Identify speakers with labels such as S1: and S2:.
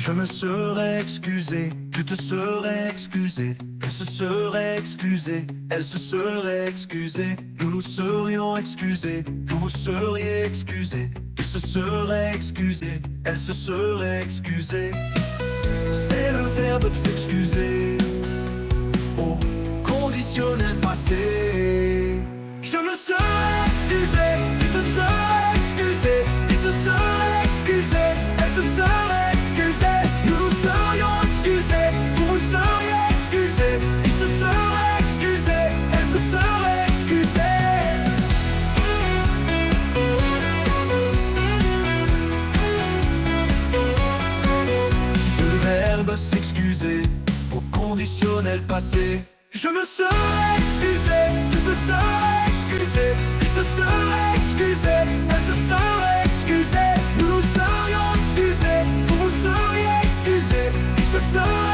S1: Je me serais excusé, tu te serais excusé, elle se serait excusée, elle se serait excusée, nous nous serions excusés, vous vous seriez excusés, il se serait excusé, elle se serait excusée. C'est le verbe s'excuser au conditionnel passé. Je me serais excusé, tu te serais excusé, il se serait excusé, elle se serait excusée, nous nous serions excusés, vous vous seriez excusés, il se serait excusé, elle se serait excusée. Ce verbe s'excuser au conditionnel passé. Je me serais excusé, tu te serais excusé, il se serait excusé, elle se serait excusée, nous nous serions excusés, vous vous seriez excusés, il se serait